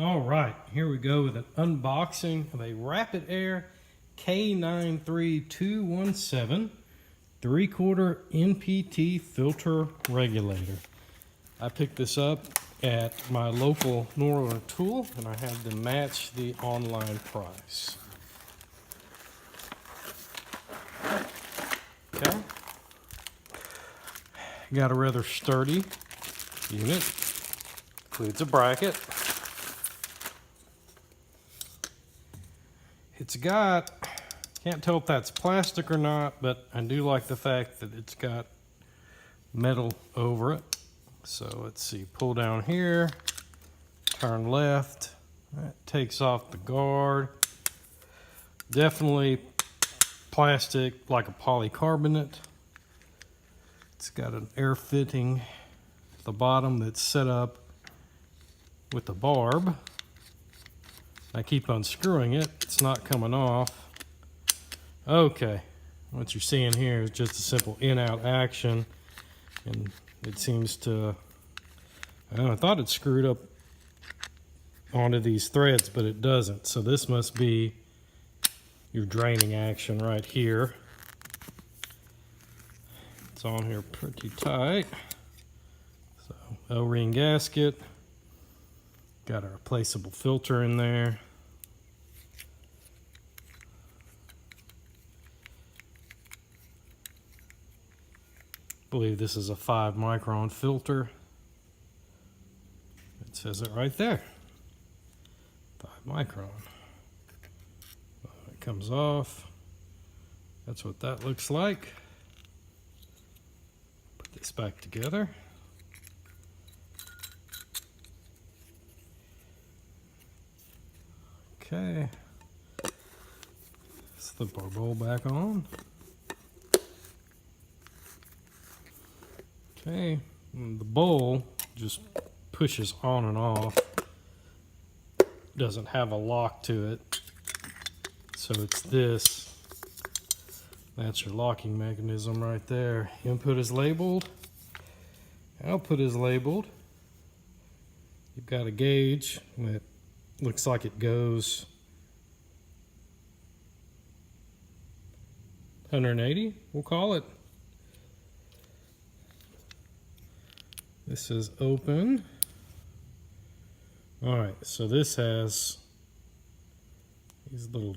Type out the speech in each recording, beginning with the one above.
All right, here we go with an unboxing of a RapidAir K93217 3/4 NPT filter regulator. I picked this up at my local Northern Tool and I had them match the online price. Okay. Got a rather sturdy unit. Includes a bracket. It's got, can't tell if that's plastic or not, but I do like the fact that it's got metal over it. So let's see, pull down here, turn left, that takes off the guard. Definitely plastic, like a polycarbonate. It's got an air fitting at the bottom that's set up with the barb. I keep unscrewing it, it's not coming off. Okay, what you're seeing here is just a simple in-out action, and it seems to, I thought it screwed up onto these threads, but it doesn't. So this must be your draining action right here. It's on here pretty tight. So O-ring gasket. Got a replaceable filter in there. I believe this is a 5-micron filter. It says it right there. 5 micron. It comes off. That's what that looks like. Put this back together. Okay, slip our bowl back on. Okay, and the bowl just pushes on and off. Doesn't have a lock to it. So it's this. That's your locking mechanism right there. Input is labeled. Output is labeled. You've got a gauge that looks like it goes 180, we'll call it. This is open. All right, so this has these little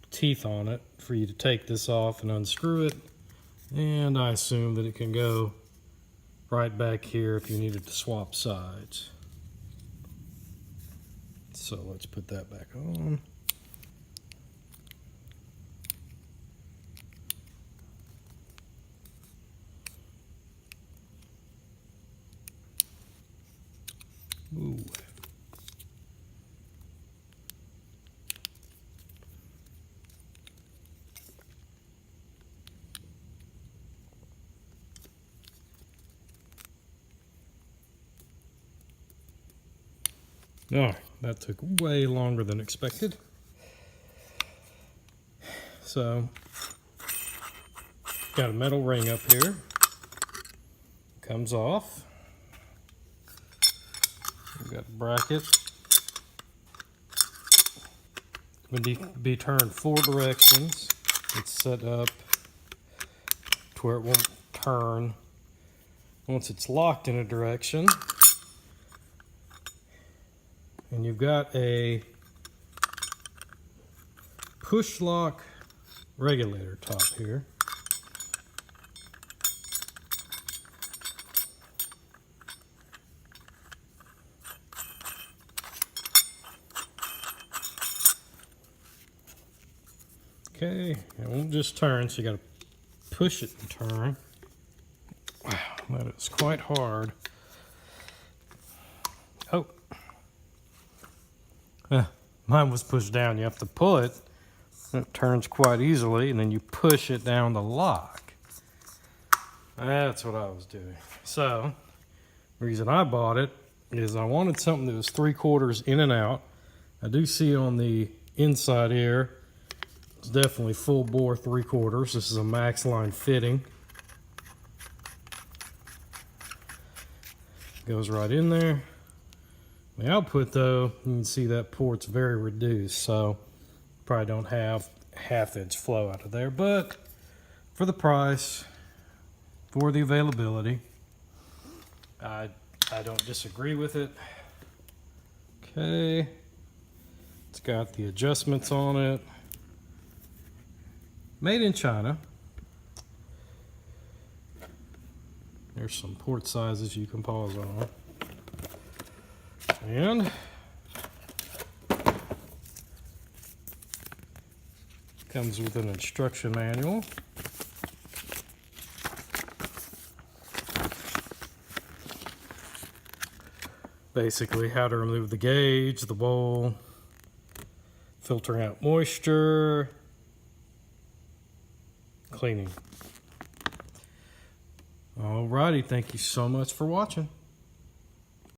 teeth on it for you to take this off and unscrew it. And I assume that it can go right back here if you needed to swap sides. So let's put that back on. Ooh. Oh, that took way longer than expected. So, got a metal ring up here. Comes off. We've got a bracket. It's going to be turned 4 directions. It's set up to where it won't turn once it's locked in a direction. And you've got a push lock regulator top here. Okay, it won't just turn, so you got to push it and turn. Wow, that is quite hard. Oh. Mine was pushed down. You have to pull it. It turns quite easily, and then you push it down to lock. That's what I was doing. So, the reason I bought it is I wanted something that was 3/4 in and out. I do see on the inside here, it's definitely full bore 3/4. This is a max line fitting. Goes right in there. The output though, you can see that port's very reduced, so probably don't have half-inch flow out of there, but for the price, for the availability, I don't disagree with it. Okay, it's got the adjustments on it. Made in China. There's some port sizes you can pause on. And comes with an instruction manual. Basically how to remove the gauge, the bowl, filtering out moisture, cleaning. Alrighty, thank you so much for watching.